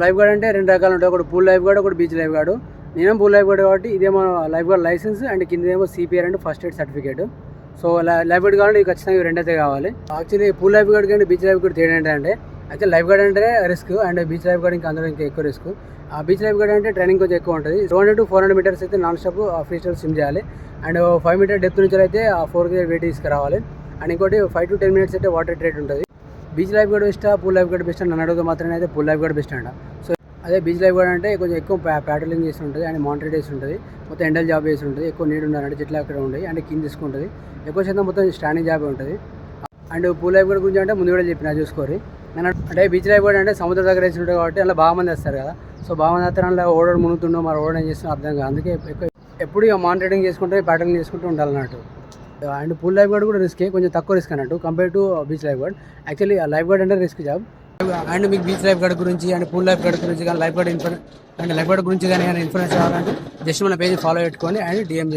Life gourd అంటే రెండు రకాలు ఉంటాయి, ఒకటి పూల్ లైఫ్ గార్డ్, ఒకటి బీచ్ లైఫ్ గార్డ్. నేనేం పూల్ లైఫ్ గార్డ్ కాబట్టి ఇదేమో లైఫ్ గార్డ్ లైసెన్స్ అండ్ కిందేమో సిపిఆర్ అంటే first aid certificate. So lifeguard కావాలంటే ఇవి ఖచ్చితంగా ఇవి రెండైతే కావాలి. యాక్చువల్లీ పూల్ లైఫ్ గార్డ్ కంటే బీచ్ లైఫ్ గార్డ్ తేడా ఏంటంటే, యాక్చువల్ లైఫ్ గార్డ్ అంటే risk and beach lifeguard ఇంకా అందరూ ఇంకా ఎక్కువ రిస్క్. ఆ బీచ్ లైఫ్ గార్డ్ అంటే ట్రైనింగ్ కొంచెం ఎక్కువ ఉంటుంది. 200 to 400 మీటర్స్ అయితే non stop free style swim చేయాలి. అండ్ 5 మీటర్ డెప్త్ నుంచి అయితే ఆ 4 వెయిట్ తీసుకురావాలి. అండ్ ఇంకోటి 5 to 10 మినిట్స్ అయితే వాటర్ ట్రేట్ ఉంటుంది. బీచ్ లైఫ్ గార్డ్ బెస్టా పూల్ లైఫ్ గార్డ్ బెస్ట్ అని నన్ను అడిగితే మాత్రమే అయితే పూల్ లైఫ్ గార్డ్ బెస్ట్ అంట. సో అదే బీచ్ లైఫ్ గార్డ్ అంటే కొంచెం ఎక్కువ ప్యాడలింగ్ చేసి ఉంటుంది అండ్ మానిటర్ చేసి ఉంటుంది, మొత్తం ఎండల్ జాబ్ చేసి ఉంటుంది, ఎక్కువ నీడ్ ఉండాలంటే చెట్లు అక్కడ ఉంటాయి అండ్ కింద తీసుకుంటుంది, ఎక్కువ శాతం మొత్తం స్టాండింగ్ జాబే ఉంటుంది. అండ్ పూల్ లైఫ్ గార్డ్ గురించి అంటే ముందు కూడా చెప్పిన చూసుకోరి. నేను అంటే బీచ్ లైఫ్ గార్డ్ అంటే సముద్రం దగ్గర వేసి ఉంటుంది కాబట్టి అలా బాగా మంది వస్తారు కదా. సో బాగా మంది వస్తారు అలా ఓడడం మునుగుతుండో మరి ఓడడం చేస్తున్నా అర్థం కాదు. అందుకే ఎప్పుడు ఇక మానిటరింగ్ చేసుకుంటే ప్యాటర్నింగ్ చేసుకుంటూ ఉండాలన్నట్టు. అండ్ పూల్ లైఫ్ గార్డ్ కూడా రిస్కే, కొంచెం తక్కువ రిస్క్ అన్నట్టు compare to beach lifeguard. Actually lifeguard అంటే రిస్క్ జాబ్. అండ్ మీకు బీచ్ లైఫ్ గార్డ్ గురించి అండ్ పూల్ లైఫ్ గార్డ్ గురించి కానీ లైఫ్ గార్డ్ గురించి కానీ ఇన్ఫర్మేషన్ కావాలంటే జస్ట్ మన పేజ్ ఫాలో పెట్టుకొని అండ్ డిఎం చేసి